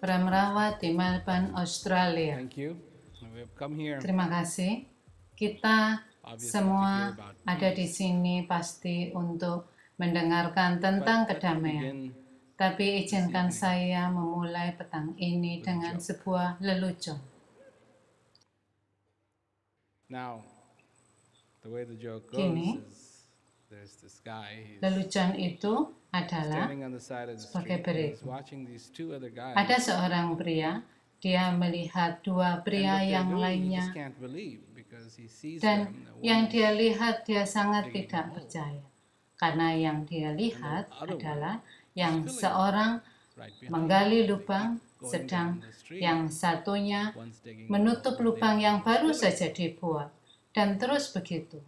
Bram Rawat di Melbourne, Australia. Thank you. We have come here Terima kasih. Kita semua ada di sini pasti untuk mendengarkan tentang kedamaian. Tapi izinkan saya memulai petang ini dengan sebuah lelucon. Now, the way the joke Kini, goes is there's this guy, he's lelucon itu adalah standing on the side of the sebagai street, and he's berikut. watching these two other guys. Ada seorang pria, dia melihat dua And pria what they're yang doing, he lainnya, just can't believe because he sees dan them. the yang one dia is lihat dia sangat digging tidak a hole percaya. Karena yang dia lihat other one adalah yang filling it seorang right behind menggali him. They lubang, keep going sedang down the street. yang satunya One's digging a menutup hole, the lubang other yang one's baru filling it. saja dibuat. Dan terus begitu.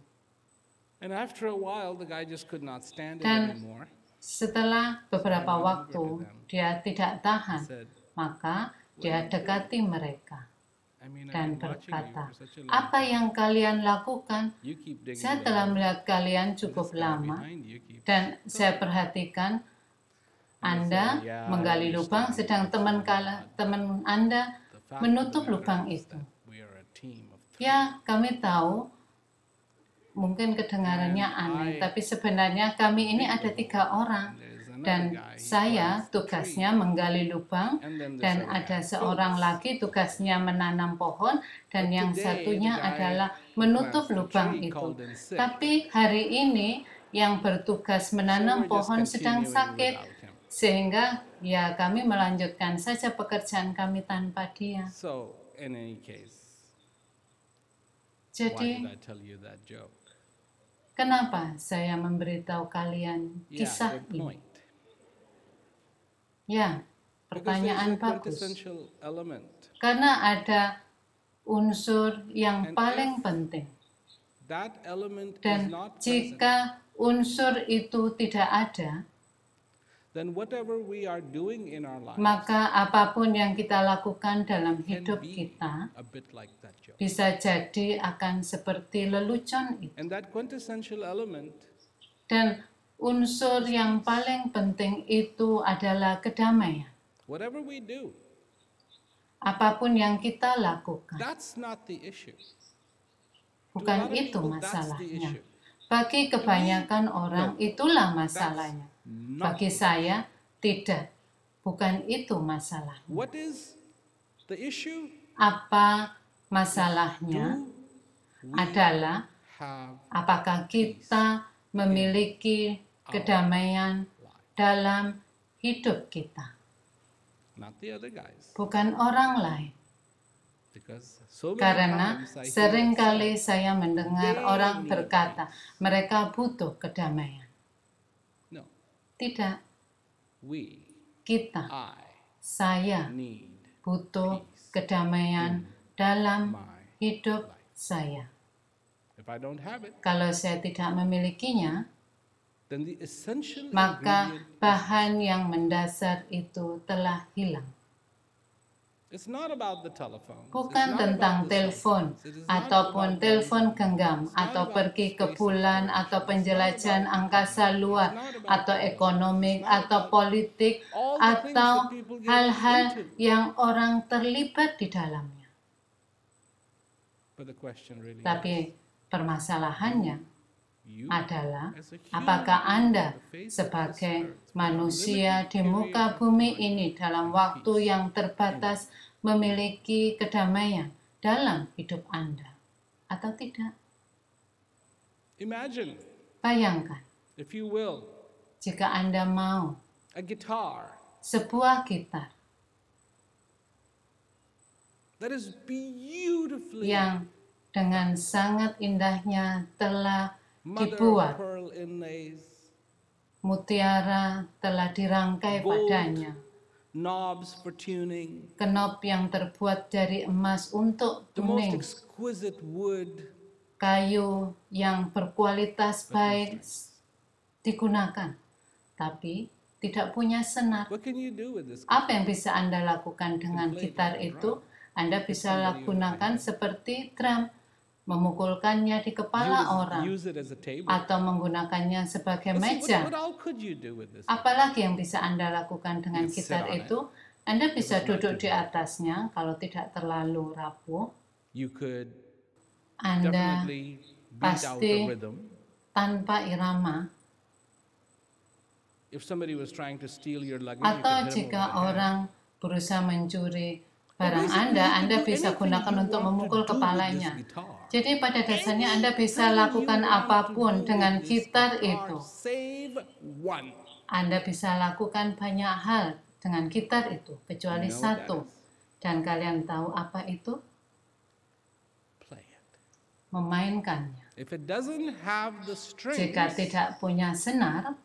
And after a while, the guy just could not stand it Dan anymore. setelah beberapa waktu dia tidak He tahan, said, maka dia dekati mereka I mean, dan I've been watching you berkata, for such a long apa time. yang kalian lakukan? You keep digging Saya the telah hole. melihat kalian This cukup guy lama behind you keeps dan saya perhatikan Anda menggali lubang sedang teman Anda The fact menutup of the lubang matter is itu. that we are a team of Ya, kami tahu mungkin kedengarannya aneh, tapi sebenarnya kami ini ada 3 orang. Dan saya tugasnya menggali lubang, dan ada seorang lagi tugasnya menanam pohon, dan yang satunya adalah menutup lubang itu. Tapi hari ini yang bertugas menanam pohon sedang sakit, sehingga ya kami melanjutkan saja pekerjaan kami tanpa dia. So, in any case, why Jadi, did I tell you that joke? kenapa saya memberitahu kalian Yeah, kisah good ini? point. Ya, Because there's pertanyaan a bagus. quintessential element. Karena ada unsur yang And paling if penting. That element is Dan not present. jika unsur itu tidak ada, Then whatever we are doing in our lives maka apapun yang kita lakukan dalam can hidup be kita a bit like that joke. bisa jadi akan seperti lelucon itu. And that quintessential element Dan unsur yang paling penting itu adalah kedamaian. whatever we do, Apapun yang kita lakukan, that's not the issue. bukan To a lot of itu people, that's the masalahnya. issue. Bagi kebanyakan orang itulah masalahnya. Not Bagi saya tidak, bukan itu masalahnya. what is the issue? Apa masalahnya Do we adalah have apakah kita memiliki kedamaian dalam hidup kita, not the other guys? bukan orang lain. Because so many Karena times I hear seringkali it said, saya mendengar "They orang need berkata, peace." mereka butuh kedamaian. No, Tidak, we, kita, I saya need butuh peace kedamaian dalam my hidup life. saya. If I don't have it, Kalau saya tidak memilikinya, then the essential maka ingredient, bahan yang mendasar itu telah hilang. it's not about the telephone. Bukan tentang telepon ataupun telepon genggam atau pergi ke bulan atau penjelajahan angkasa luar atau ekonomi atau politik atau hal-hal yang orang terlibat di dalamnya. But the question really Tapi permasalahannya you adalah as a human apakah being Anda on the face of this sebagai earth, manusia limited di muka period of bumi time, ini dalam waktu yang terbatas memiliki kedamaian dalam hidup Anda atau tidak? imagine, Bayangkan if you will, jika Anda mau a guitar sebuah gitar that is beautifully yang dengan sangat indahnya telah mother of dibuat, pearl inlays, mutiara telah dirangkai Gold. padanya, knobs for tuning, kenop yang terbuat dari emas untuk the most tuning, exquisite wood, kayu yang berkualitas baik digunakan, tapi tidak punya senar. what can you do with this? Apa yang bisa Anda lakukan dengan gitar itu? Anda bisa lakukan seperti drum, memukulkannya di kepala orang Use it as a table. atau menggunakannya sebagai See, meja. what all could you do with this? Apalagi yang bisa Anda lakukan dengan You can sit gitar on itu? Anda bisa duduk di atasnya kalau tidak terlalu rapuh. You could Anda definitely beat out pasti the rhythm. tanpa irama. If somebody was trying to steal your luggage, you Atau could hit them jika over the head. orang berusaha mencuri barang basically, Anda, you can Anda do bisa anything gunakan you untuk want to memukul do with kepalanya. this guitar. Jadi pada dasarnya Anda bisa Anything lakukan you want to apapun do dengan with this gitar guitar, itu. save one. Anda bisa lakukan banyak hal dengan gitar itu, kecuali You know what satu. that is? Dan kalian tahu apa itu? Play it. Memainkannya. If it doesn't have the strings, Jika tidak punya senar,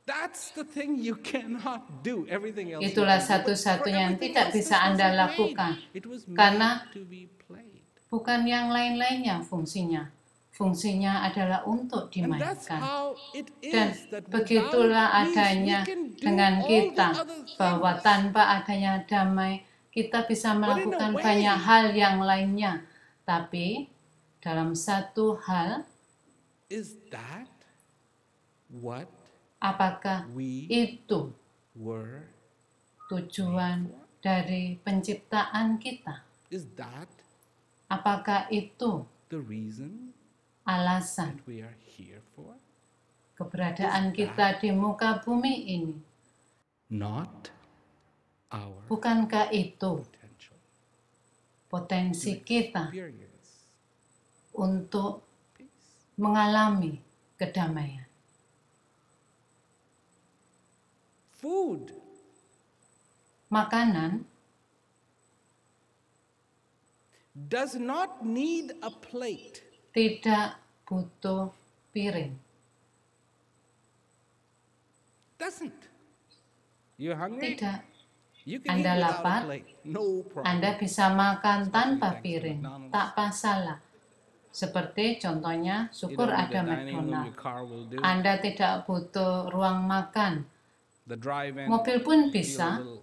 that's the thing you cannot do. Everything else. itulah you can do. But for satu-satunya yang everything tidak else, bisa this Anda wasn't lakukan. made. It was Karena made to be played. bukan yang lain-lainnya fungsinya. Fungsinya adalah untuk And that's dimainkan. how it Dan is that begitulah without peace, adanya we can do dengan all kita, the other bahwa things. tanpa adanya damai, kita bisa in a melakukan way- banyak hal yang lainnya. Tapi dalam satu hal, Is that what apakah we itu were? tujuan dari penciptaan kita? Is that Apakah itu the reason alasan that we are here for? keberadaan kita di muka bumi ini? Not our Bukankah itu potential. potensi kita Experience untuk peace. mengalami kedamaian? Food Makanan does not need a plate. tidak butuh piring. Doesn't. You hungry? Tidak. You can Anda eat without lapar? a plate. No problem. Anda bisa makan tanpa thanks to piring, McDonald's. tak masalah. Seperti contohnya, You syukur don't need ada the dining room, McDonald. your car will do. Anda tidak butuh ruang makan. The drive-in, Mobil pun feel a bisa. little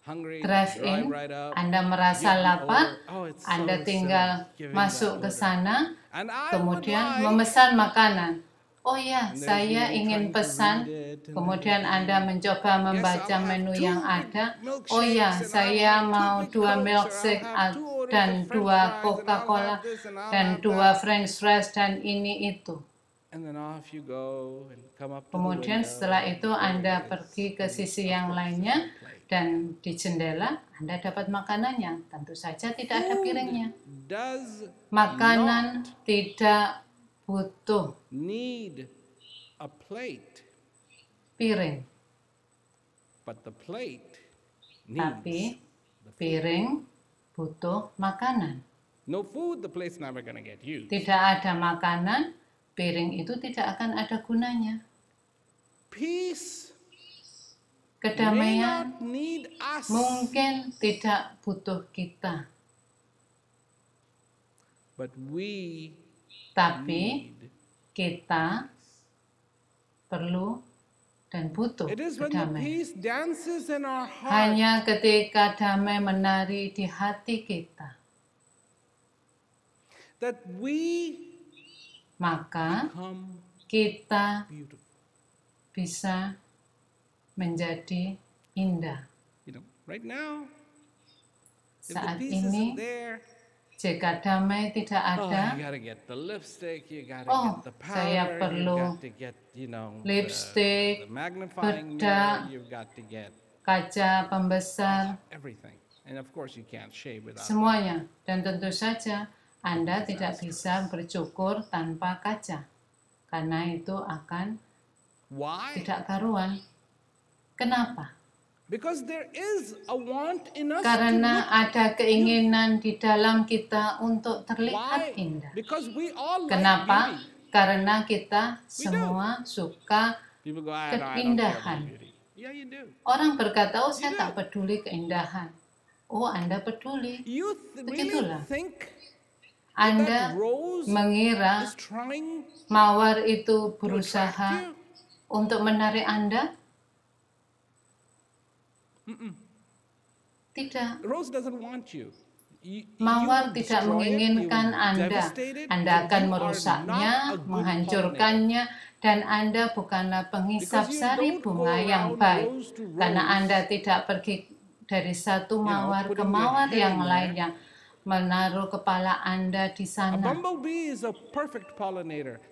hungry, Drive-in, drive right up. Anda merasa Give lapar, over. Oh, it's so Anda silly tinggal giving masuk that ke order. sana, And I kemudian would like, memesan makanan. Oh ya, and there's saya me ingin trying to pesan. read it, and Kemudian then, Anda mencoba membaca I'll have menu 2 yang ada. milkshakes, Oh ya, and saya I'll have 2 mau big 2 Cokes, or I'll milkshake have 2 Oreos dan and French 2 fries, and I'll Coca-Cola have this, and I'll dan have 2 that. French fries dan ini itu. And then off you go and come up to the Kemudian window, setelah itu Anda yes, pergi ke and sisi of yang course, lainnya there's a plate. dan di jendela Anda dapat makanannya. Tentu saja tidak ada piringnya. Does Makanan not tidak butuh need a plate, piring, but the plate tapi needs. piring butuh makanan. No food, the plate's never going to get used. Tidak ada makanan, piring itu tidak akan ada gunanya. Peace may Kedamaian not need us, mungkin tidak butuh kita, but we tapi need. kita perlu dan butuh It is when the kedamaian. peace dances in our heart Hanya ketika damai menari di hati kita, that we maka become kita beautiful. bisa menjadi indah. You know, right now, if the Saat peace ini, isn't there, jika damai tidak oh, ada, you gotta get the lipstick, you gotta Oh, get the saya powder, perlu you got to get, you know, lipstick, the magnifying bedak, mirror, you've got to get kaca pembesar, everything. And of course, you can't shave without. semuanya. Dan tentu saja Anda tidak bisa bercukur tanpa kaca, karena itu akan Why? tidak karuan. Kenapa? Because there is a want in us to Karena look. ada keinginan di dalam kita untuk Why? terlihat indah. Because we all like Kenapa? beauty. Karena kita semua suka People go, I don't care keindahan. about beauty. Yeah, you do. orang berkata, oh saya tak peduli keindahan. Oh Anda peduli. You Begitulah. really think Anda that rose mengira is trying mawar itu to attract berusaha you? untuk menarik Anda? Tidak. Rose doesn't want you. Mawar You tidak destroy it, menginginkan you Anda. devastate it, Anda and akan you are merusaknya, not a good menghancurkannya, Dan Anda bukanlah penghisap sari bunga yang baik, karena Anda tidak pergi dari satu mawar ke mawar yang lainnya, menaruh kepala Anda di A sana. bumblebee is a perfect pollinator.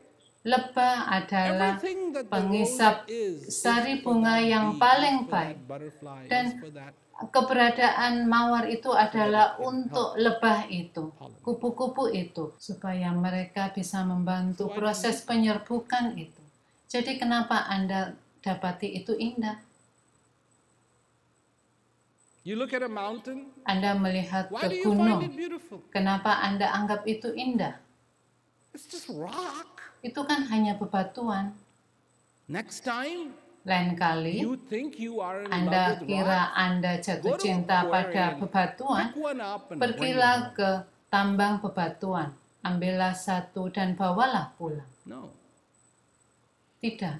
Lebah adalah Everything that the penghisap rose is sari for bunga that yang bee, paling is for baik. that butterfly, Dan is for that. keberadaan mawar itu adalah untuk lebah itu, kupu-kupu itu, supaya mereka bisa membantu proses penyerbukan itu. Jadi kenapa Anda dapati itu indah? You look at a mountain, Anda melihat why do ke you find gunung, it beautiful? kenapa Anda anggap itu indah? It's just rock. Itu kan hanya bebatuan. Next time Lain kali, you think you are in Anda love with kira rock, Anda go jatuh to cinta pada Aquarium, bebatuan, pick one up and bring it pergilah home. ke tambang bebatuan, ambillah satu dan bawalah pulang. No. Tidak.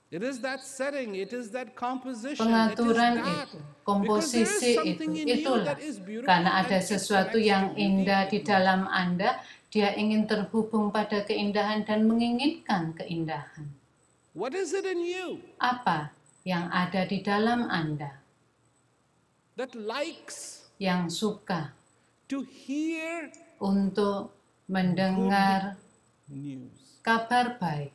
It is that setting, it is that composition, Pengaturan it is that. itu, komposisi itu, itulah. Karena ada sesuatu yang indah di dalam Anda, dia ingin terhubung pada keindahan dan menginginkan keindahan. What is it in you Apa yang ada di dalam Anda that likes yang suka to hear untuk mendengar news? kabar baik?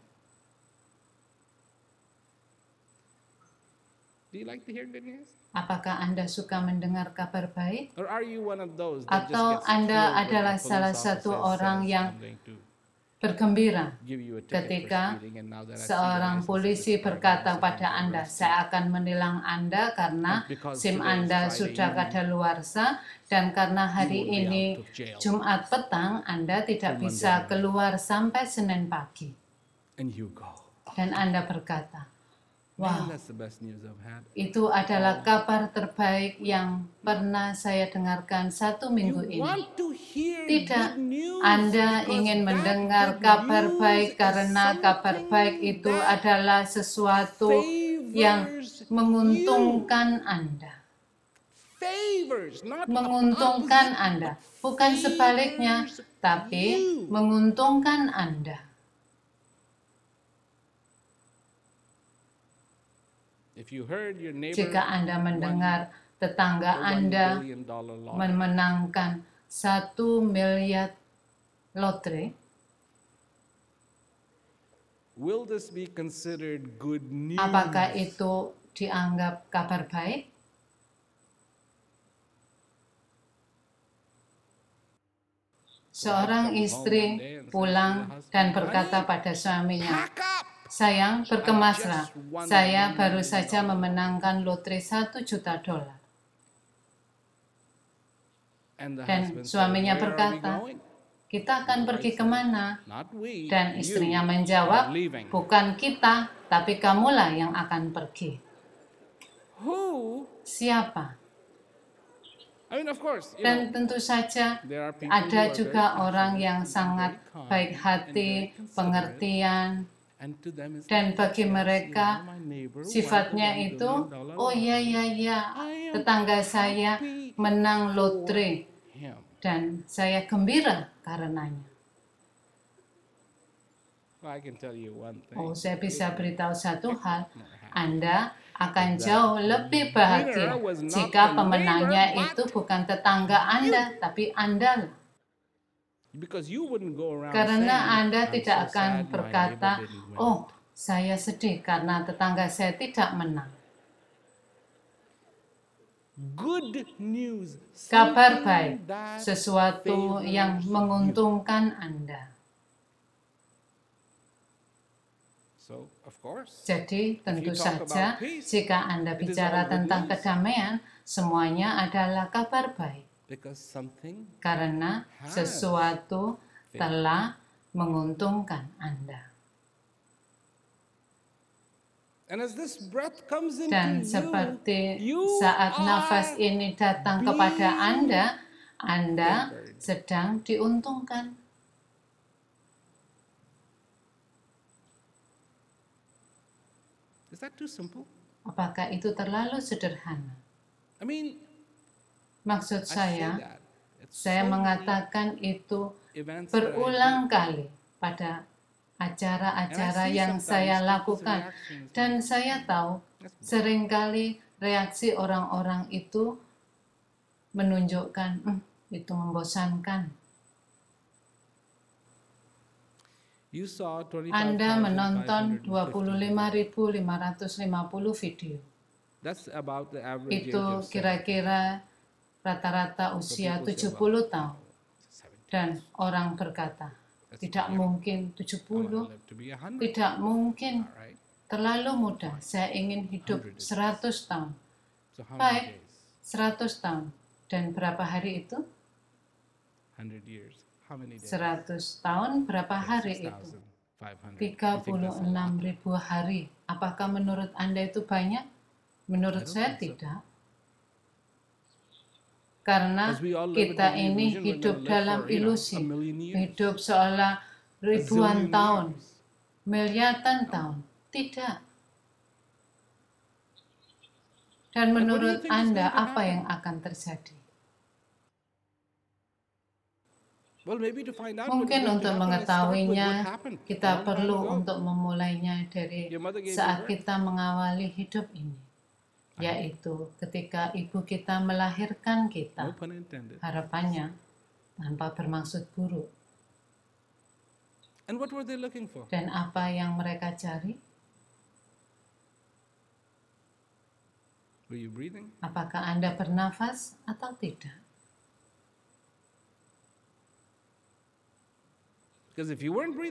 Do you like to hear good news? Apakah Anda suka mendengar kabar baik? Or are you one of those that just Atau gets Anda thrilled when adalah the police salah officer satu says, orang yang "I'm going to bergembira give you a ticket for ketika speeding," and now that I see the seorang license, polisi it's berkata expired, pada I'm going to Anda, arrest you. saya akan menilang Anda karena Because SIM today is Anda Friday sudah evening, kadaluarsa dan karena hari you won't be ini out of jail. Jumat petang Anda tidak Till bisa Monday morning. keluar sampai Senin pagi. And you go, Dan Anda berkata, man, wow, that's the best news I've had. itu adalah kabar terbaik yang pernah saya dengarkan satu minggu You ini. want to hear Tidak, good news Anda because ingin that mendengar good kabar news baik is karena kabar something baik itu that adalah sesuatu yang favors menguntungkan Anda. Favors, not Menguntungkan opposite, Anda, but bukan sebaliknya, favors tapi you. menguntungkan Anda. If you heard your neighbor Jika Anda mendengar tetangga $1 Anda billion lottery, memenangkan 1 miliar lotre, will this be considered good news? apakah itu dianggap kabar baik? Seorang istri pulang dan berkata pada suaminya, Pack up! sayang, berkemaslah, saya baru saja memenangkan lotre $1 juta. And the Dan husband said, suaminya "Where are we berkata, going?" kita akan pergi kemana? Not we, Dan you istrinya are menjawab, leaving. bukan kita, tapi kamulah yang akan pergi. Who? Siapa? I mean, of course, you know, Dan tentu saja there are people who ada are juga very orang compassionate yang and sangat very kind baik and hati, very considerate. pengertian, And to them it's dan like, bagi "Yes, mereka you know, my neighbor won sifatnya the $1 itu, billion oh ya ya ya, tetangga saya menang lotre him." dan saya gembira karenanya. Well, I can tell you one thing. Oh, saya bisa beritahu satu hal, Anda akan jauh lebih bahagia jika pemenangnya itu bukan tetangga Anda, tapi Anda lah. Because you wouldn't go around Karena saying, Anda "I'm tidak so akan sad my berkata, neighbor didn't win." oh, saya sedih karena tetangga saya tidak menang. Good news. Kabar something baik, that sesuatu yang favors menguntungkan Anda. So, of course, Jadi tentu you talk saja about peace, jika Anda it is bicara all good tentang news. kedamaian, semuanya adalah kabar baik. because something Karena sesuatu telah menguntungkan Anda. and as this breath comes into Dan you, seperti you saat are nafas ini datang kepada Anda sedang diuntungkan. Is that too simple? Apakah itu terlalu sederhana? I mean, Maksud I say saya, that. It's saya so many mengatakan itu events that I berulang kali pada acara-acara yang saya lakukan. Dan saya tahu seringkali reaksi orang-orang itu menunjukkan itu membosankan. Anda menonton 25.550 video. Itu kira-kira rata-rata usia 70 tahun. Dan orang berkata, tidak mungkin 70, tidak mungkin, terlalu mudah, saya ingin hidup 100 tahun. Baik, 100 tahun. Dan berapa hari itu? 100 tahun berapa hari itu? 36.000 hari. Apakah menurut Anda itu banyak? Menurut saya tidak. Karena kita ini hidup dalam ilusi, hidup seolah ribuan tahun, miliaran tahun. Tidak. Dan menurut Anda, apa yang akan terjadi? Mungkin untuk mengetahuinya, kita perlu untuk memulainya dari saat kita mengawali hidup ini. Yaitu ketika ibu kita melahirkan kita, harapannya tanpa bermaksud buruk. Dan apa yang mereka cari? Apakah Anda bernafas atau tidak?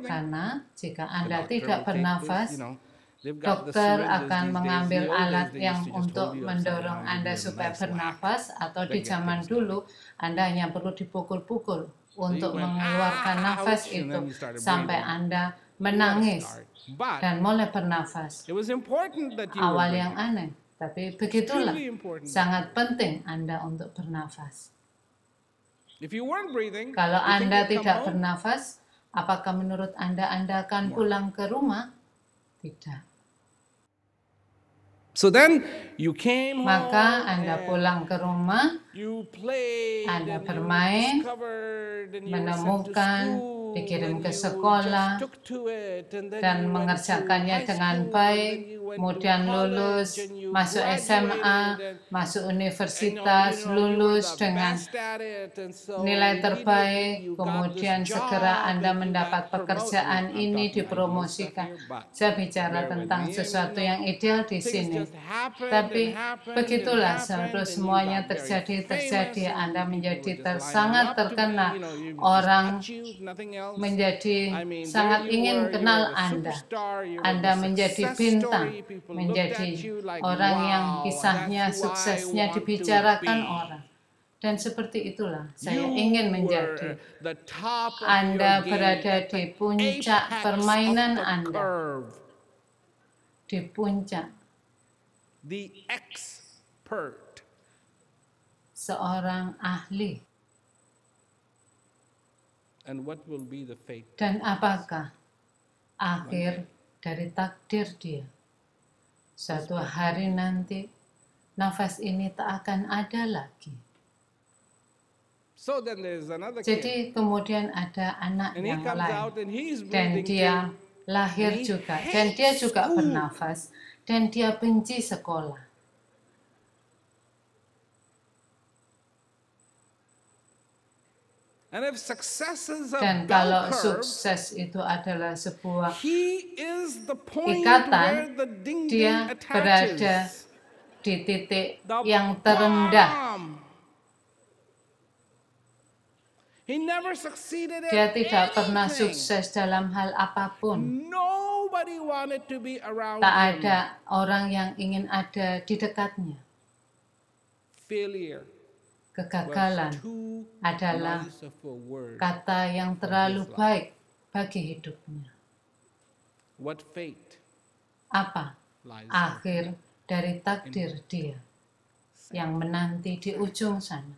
Karena jika Anda tidak bernafas, dokter akan mengambil alat yang untuk mendorong Anda supaya bernafas, atau di zaman dulu Anda hanya perlu dipukul-pukul untuk mengeluarkan nafas itu sampai Anda menangis dan mulai bernafas. Awal yang aneh, tapi begitulah, sangat penting Anda untuk bernafas. Kalau Anda tidak bernafas, apakah menurut Anda akan pulang ke rumah? Tidak. Maka Anda pulang ke rumah, Anda bermain, menemukan, dikirim ke sekolah, dan mengerjakannya dengan baik, kemudian lulus, masuk SMA, masuk universitas, lulus dengan nilai terbaik, kemudian segera Anda mendapat pekerjaan ini, dipromosikan. Saya bicara tentang sesuatu yang ideal di sini. Tapi begitulah semuanya terjadi. Anda menjadi sangat terkenal. Orang menjadi sangat ingin kenal Anda. Anda menjadi bintang, menjadi orang yang kisahnya, suksesnya dibicarakan orang. Dan seperti itulah saya ingin menjadi. Anda berada di puncak permainan Anda. Di puncak. The expert. Seorang ahli. And what will be the fate? Dan apakah akhir dari takdir dia? Suatu hari nanti, nafas ini tak akan ada lagi. So then there's another kid. Jadi kemudian ada anak yang lain. Dan dia lahir juga. Dan dia juga bernafas. Dan dia benci sekolah. Dan kalau sukses itu adalah sebuah ikatan, dia berada di titik yang terendah. Dia tidak pernah sukses dalam hal apapun. Tak ada orang yang ingin ada di dekatnya. Kegagalan adalah kata yang terlalu baik bagi hidupnya. Apa akhir dari takdir dia yang menanti di ujung sana?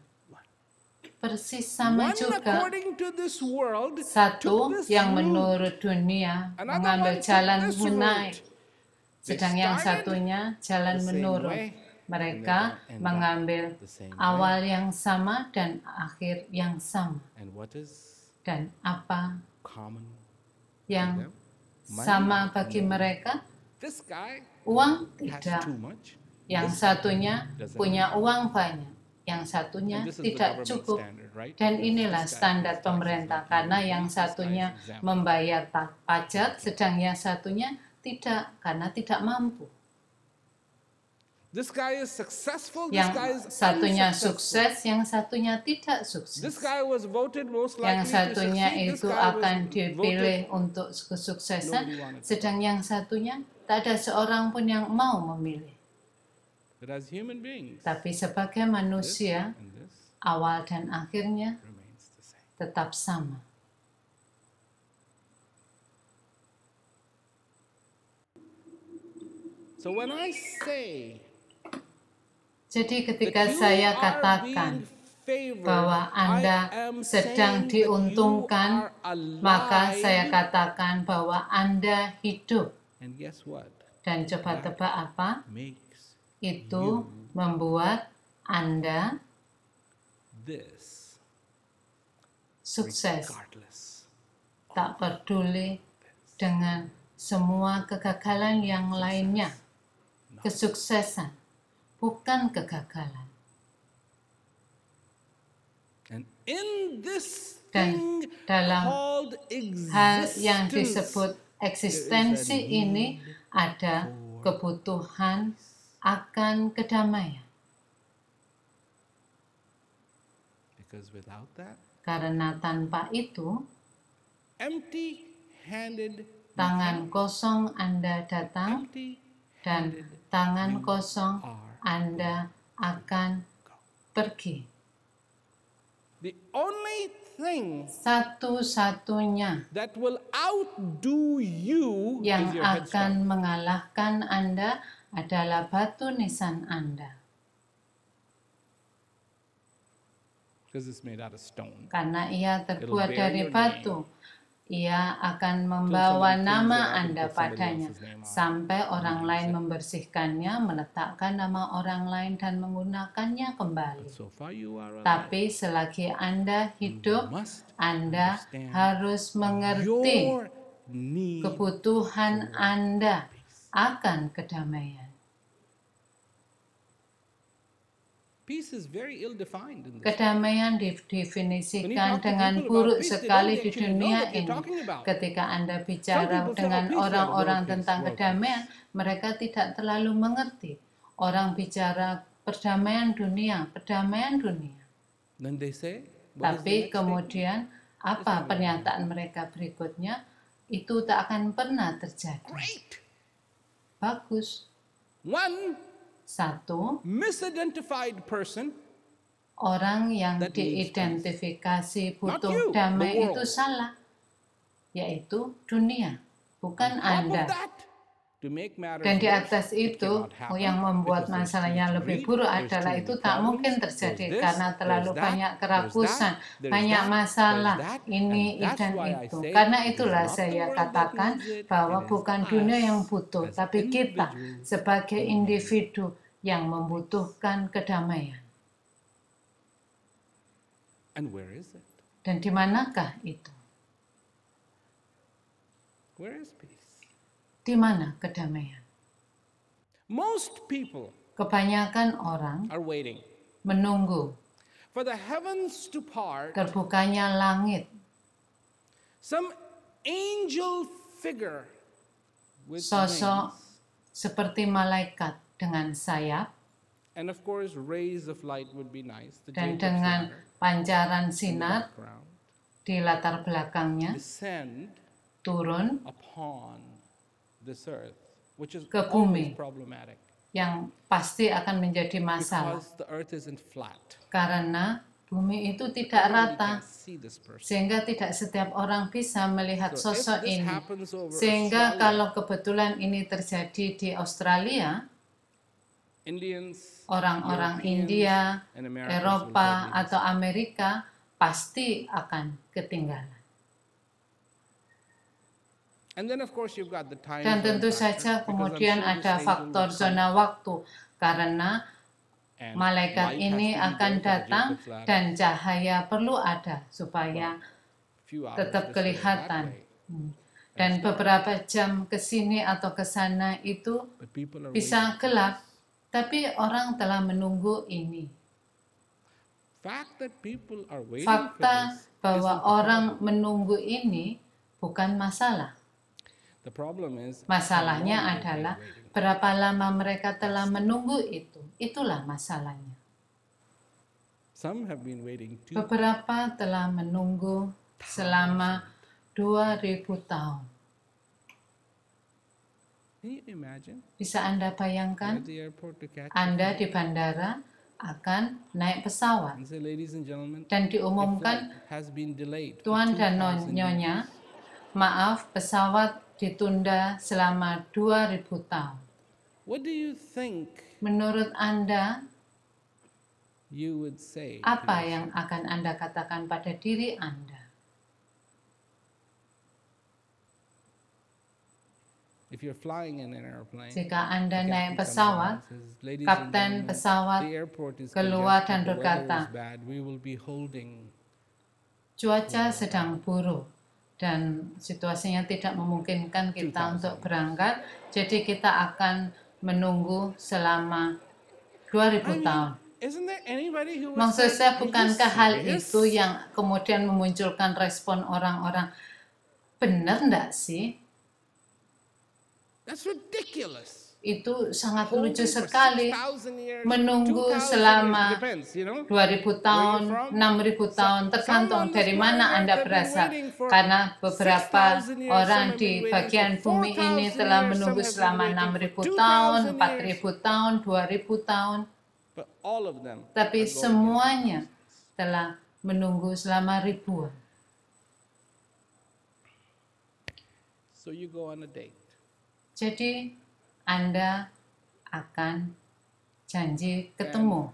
Persis sama juga. Satu yang menurut dunia mengambil jalan menaik, sedang yang satunya jalan menurun. Mereka mengambil awal yang sama dan akhir yang sama. Dan apa yang sama bagi mereka. This guy Uang has tidak. too much. Yang satunya punya uang banyak, yang satunya And this is the tidak government cukup. standard, right? Dan Because inilah this guy standar pays taxes pemerintah, like you, karena yang this guy is satunya exempt. membayar pajak, sedang yang satunya tidak, karena tidak mampu. This guy is successful, this guy is Yang satunya unsuccessful. sukses, yang satunya tidak sukses. This guy was voted most likely Yang to satunya succeed. This itu guy was akan dipilih voted. untuk kesuksesan, Nobody wanted to. sedang yang satunya tak ada seorang pun yang mau memilih. But as human beings, Tapi sebagai this manusia, and this awal dan akhirnya remains the same. tetap sama. So when I say Jadi ketika that you saya are katakan being favored, bahwa Anda I am sedang saying that diuntungkan, you are alive. maka saya katakan bahwa Anda hidup. And guess what? Dan coba tebak apa? Makes Itu membuat Anda this sukses. regardless. Tak peduli dengan semua kegagalan yang lainnya. Kesuksesan, bukan kegagalan. And in this Dan thing dalam called hal yang existence, disebut eksistensi ini ada kebutuhan akan kedamaian. because without that, Karena tanpa itu, empty-handed, tangan kosong Anda datang dan tangan kosong Anda akan pergi. the only thing Satu-satunya that will outdo you yang is your headstone. akan mengalahkan Anda adalah batu nisan Anda. Because it's made out of stone. Karena ia terbuat bear dari your batu. Ia akan membawa somebody cleans it nama up and Anda puts somebody padanya. else's name on it. Sampai orang lain membersihkannya, meletakkan nama orang lain dan menggunakannya kembali. So far you are alive. Tapi selagi Anda hidup, Must Anda understand harus mengerti your need. kebutuhan Anda akan kedamaian. Peace is very ill-defined in this. Kedamaian When you didefinisikan talk to dengan people buruk about peace, they sekali don't di actually know dunia what you're ini. talking about. Ketika Anda Some bicara people say, dengan "Oh, peace, yeah, orang-orang world tentang peace, world kedamaian, mereka tidak terlalu mengerti. Orang bicara perdamaian dunia. Then they say, what is the Tapi next kemudian apa pernyataan mereka berikutnya? Itu tak akan pernah terjadi. Great. Bagus. One Satu, misidentified person, orang yang That needs diidentifikasi Not butuh you, damai the world. itu salah, yaitu dunia, bukan on top of Anda. that, to make matters Dan di worse, atas it itu, cannot happen yang membuat because there's masalahnya too much lebih greed, buruk there's adalah too itu many tak problems, mungkin there's terjadi this, karena terlalu there's that, banyak there's kerakusan, that, banyak there's masalah, that, ini and that's dan why I itu. say Karena it is itulah not the saya world that katakan needs it, bahwa it is bukan dunia us yang butuh, as tapi kita individuals sebagai individu yang membutuhkan kedamaian. And where is it? Dan di manakah itu? Where is peace? Di mana kedamaian? Most people Kebanyakan orang are waiting menunggu for the heavens to part, terbukanya langit, some angel figure with sosok wings, seperti malaikat dengan sayap and of course rays of light would be nice. The dan Jacob's dengan ladder pancaran in the sinar background, di latar belakangnya descend turun upon this earth, which is Ke always bumi. problematic yang pasti akan menjadi masalah because the earth isn't flat. karena bumi itu tidak Nobody rata can see this person. sehingga tidak setiap orang bisa melihat So if sosok this ini. happens over Sehingga Australia, kalau kebetulan ini terjadi di Australia, Indians, orang-orang Europeans, India, and Americans will Eropa totally miss atau Amerika pasti akan ketinggalan. And then of course you've got the time Dan zone tentu factor, saja because kemudian I'm sure ada this angel faktor will come zona waktu karena and malaikat light ini has to be akan there for datang Jacob's ladder. dan cahaya perlu ada supaya Few hours tetap this way or that kelihatan. way. Hmm. Dan beberapa jam ke sini atau ke sana itu but people are bisa gelap, tapi orang telah menunggu ini. fact that people are waiting for Fakta this bahwa isn't the orang problem. menunggu ini bukan masalah. The problem is Masalahnya how long they've been adalah waiting. berapa lama mereka telah menunggu itu. Itulah masalahnya. Some have been waiting too. Beberapa telah menunggu selama 2000 tahun. Can you imagine? Bisa Anda You're bayangkan, at the airport to catch Anda di bandara akan naik pesawat and say, ladies and gentlemen, dan your diumumkan, flight has been delayed for Tuan dan 2,000 Nyonya, years. maaf, pesawat ditunda selama 2000 tahun. What do you think Menurut Anda, you would say? to apa yourself? yang akan Anda katakan pada diri Anda? If you're flying in an airplane, Jika Anda the naik captain comes down pesawat, and says, "Ladies and kapten gentlemen, pesawat the airport is keluar dan congested, the weather berkata, is bad. We will be holding." cuaca sedang buruk dan situasinya tidak memungkinkan kita 2000. untuk berangkat, jadi kita akan menunggu selama 2000 tahun. Isn't there anybody who would Maksud say, saya, "Are you bukankah hal serious?" itu yang kemudian memunculkan respon orang-orang, benar enggak sih? That's ridiculous. Itu sangat Holding lucu for sekali. 6,000 years, Menunggu 2,000 selama years, depends, you know? 2000 tahun, Where you from? 6000 tahun, tergantung Some on dari this mana planet Anda have been berasal. waiting for Karena beberapa 6,000 years, orang some have di been waiting bagian for bumi ini 4,000 telah years, menunggu some have been selama waiting 6000 for tahun, 2,000 4000 tahun, 2000 tahun. But all of them Tapi are going semuanya telah menunggu selama ribuan. So you go on a date. Jadi Anda akan janji ketemu.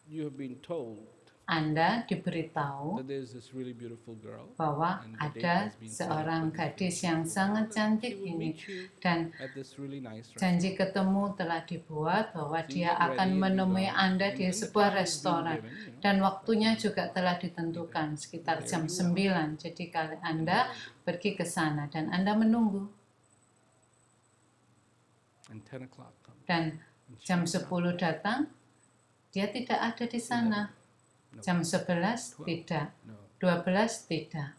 You have been told Anda diberitahu that there's this really beautiful girl bahwa and the date ada has been set seorang for this gadis really yang beautiful sangat girl, and cantik she will ini, meet you dan at this really nice restaurant. janji ketemu telah dibuat bahwa So you dia get akan ready and you menemui go, Anda and di then the sebuah time is being restoran, given, you know. dan waktunya juga telah ditentukan sekitar jam 9. Jadi kalau Anda pergi ke sana dan Anda menunggu, And 10 o'clock comes. dan jam 10 datang, dia tidak ada di sana. Jam 11 tidak, No. 12 tidak,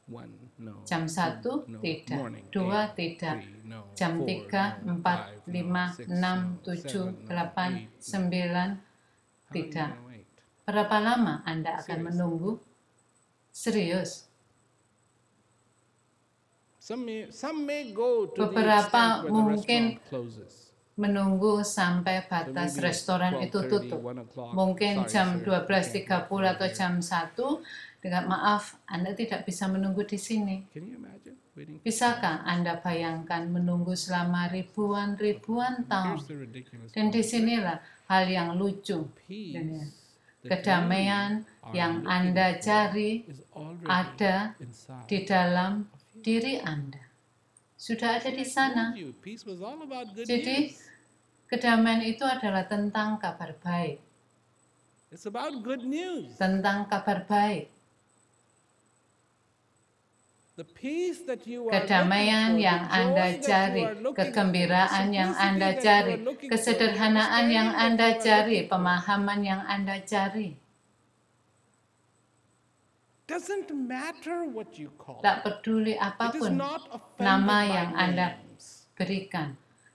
1, no. jam 1 no. tidak, Morning, 2 8, tidak, 3, no. jam 4, 3, no. 4, 5, 5, 6, 6, no. 7, 7, no. 8, 8, 9, How are you tidak. gonna wait? Berapa lama Anda akan Serious. menunggu? Serius. Some may go to the Beberapa extent where the mungkin restaurant closes. menunggu sampai So batas maybe restoran itu 12:30, tutup. 1 o'clock. Mungkin Sorry, jam sir, 12.30 atau here. jam 1. Dengan maaf, Anda tidak bisa menunggu di sini. Can you imagine waiting? Bisakah Anda bayangkan menunggu selama ribuan tahun? Here's the ridiculous Dan part. disinilah hal yang lucu. Peace that Kedamaian you are yang looking Anda for cari is already ada inside. di dalam diri Anda. Sudah ada di sana. Told you, peace was all about good Jadi, news. kedamaian itu adalah tentang kabar baik. It's about good news. Tentang kabar baik. The peace that you are Kedamaian looking for, yang the Anda joy that you cari, are looking kegembiraan for, yang the Anda simplicity that cari, you are looking for, kesederhanaan the yang understanding Anda that you are cari, looking for, pemahaman yang Anda cari. doesn't matter what you call Tak it. peduli It is apapun not offended nama by yang Anda names. berikan.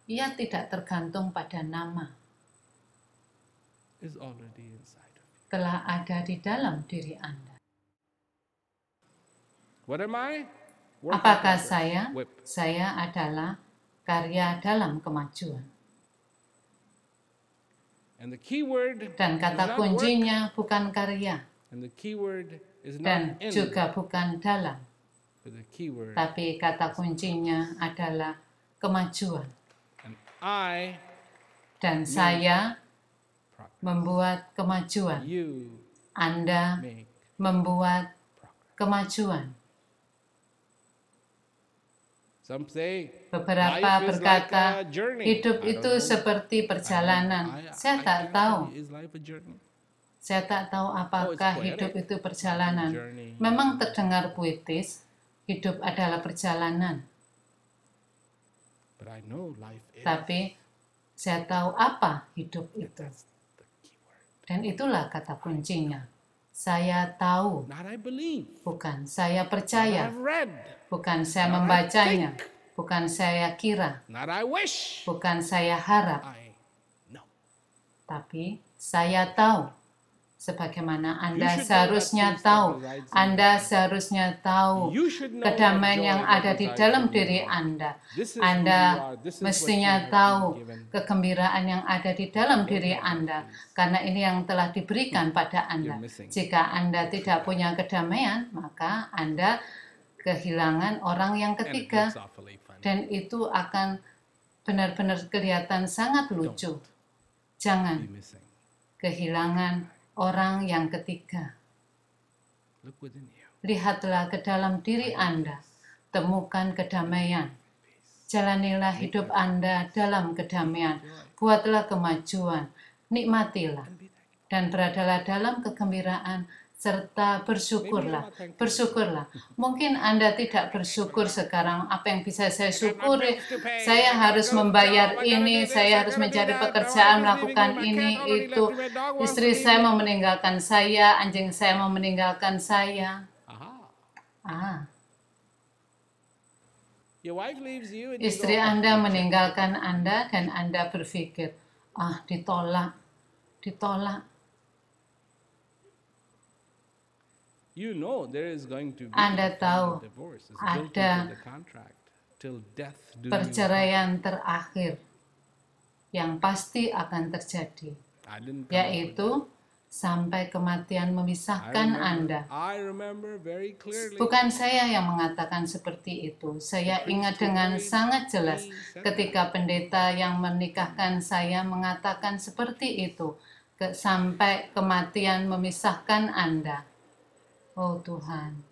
Ia tidak tergantung pada nama. Is already inside of you. Telah ada di dalam diri Anda. What am I? Work in Apakah progress. saya? Whip. Saya adalah karya dalam kemajuan. And the key word Dan is kata not work, kuncinya bukan karya. and the key word is Dan not in, juga bukan dalam. but the key word. Tapi kata kuncinya adalah kemajuan. And I, Dan saya progress. membuat kemajuan. You Anda make membuat progress. kemajuan. Some say Beberapa life is berkata, like a journey. hidup I itu don't know. seperti perjalanan. Saya tak can't tahu. tell you, is life a journey? Saya tak tahu apakah poetic. hidup itu perjalanan. Journey. Memang terdengar puitis, hidup adalah perjalanan. But I know life is. Tapi saya tahu apa hidup itu. That's the key word. Dan itulah kata kuncinya. Saya tahu, Not I believe. bukan saya Not percaya, I've read. bukan saya Not I membacanya, think. bukan saya kira, Not I wish. bukan saya harap, I know. tapi saya tahu. Sebagaimana Anda You should know seharusnya that peace tahu, that resides in Anda you. seharusnya tahu You should know kedamaian that yang joy ada that di resides dalam in you. diri Anda. This is who Anda you are. This is what mestinya you have tahu been given. kegembiraan yang ada di dalam diri have that Anda, peace. karena ini yang telah diberikan pada Anda. You're missing. Jika Anda tidak punya kedamaian, maka Anda kehilangan orang yang And it ketiga, looks awfully funny. dan itu akan benar-benar kelihatan sangat lucu. Jangan Be missing. kehilangan orang yang ketiga. Look within you. Lihatlah ke dalam diri Anda, temukan kedamaian. Jalanilah hidup Anda dalam kedamaian. Buatlah kemajuan, nikmatilah, dan beradalah dalam kegembiraan, serta bersyukurlah. Bersyukurlah. Mungkin Anda tidak bersyukur sekarang. Apa yang bisa saya syukuri? Saya harus membayar ini, saya harus mencari pekerjaan, melakukan ini, itu. Istri saya mau meninggalkan saya, anjing saya mau meninggalkan saya. Aha. Your wife leaves you and Istri you go, Anda meninggalkan Anda dan Anda berpikir, ditolak, ditolak. you know there is going to be Anda a tahu final divorce. It's built ada into the contract. Till death do you perceraian terakhir yang pasti akan terjadi, I didn't come up with yaitu sampai kematian memisahkan Anda. I remember very clearly. Bukan saya yang mengatakan seperti itu. Saya ingat dengan sangat jelas ketika pendeta yang menikahkan saya mengatakan seperti itu. Sampai kematian memisahkan Anda. Oh Tuhan.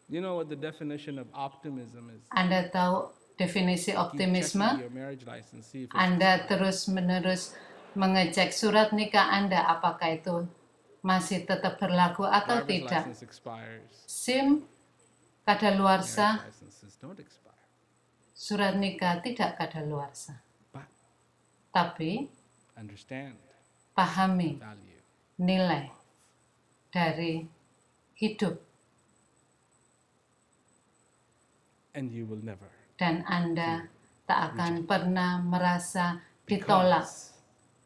You know what the definition of optimism is? Anda tahu definisi Keep optimisme? checking your marriage license, see if it's Anda terus-menerus mengecek surat nikah Anda apakah itu masih tetap berlaku atau driver's tidak. license expires. SIM kadaluarsa, Marriage licenses don't expire. surat nikah tidak kadaluarsa. But Tapi understand pahami value. nilai dari hidup And you will never. dan Anda tak akan pernah merasa ditolak Because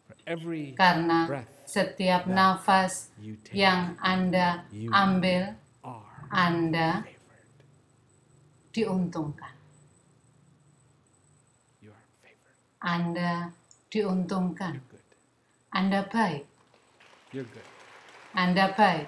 for every karena breath setiap nafas you take, yang Anda you ambil, are Anda favored. diuntungkan. You are favored. Anda diuntungkan. You're good. Anda baik. You're good. Anda baik.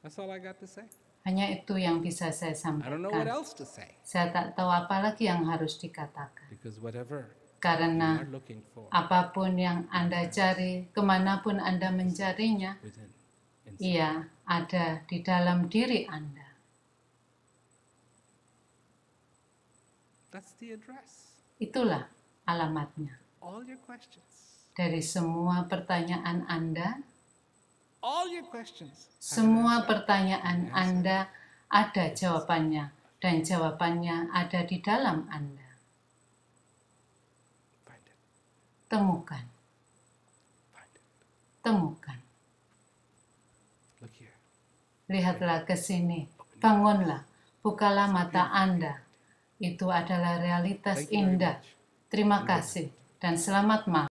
That's all I got to say. Hanya itu yang bisa saya I don't know what sampaikan. else to say. Saya tak tahu apa lagi yang harus dikatakan. Because whatever you Karena are looking for apapun yang Anda cari, kemanapun Anda mencarinya, within, inside, ia ada di dalam diri Anda. that's the address. Itulah alamatnya. All your questions. Dari semua pertanyaan Anda, All your questions. have an semua answer. pertanyaan Anda ada jawabannya, dan jawabannya ada di dalam Anda. Find it. Temukan, Find it. temukan. Look here. Lihatlah ke sini, bangunlah, bukalah mata Anda. Itu adalah realitas Thank you very indah. much. Terima kasih dan selamat malam.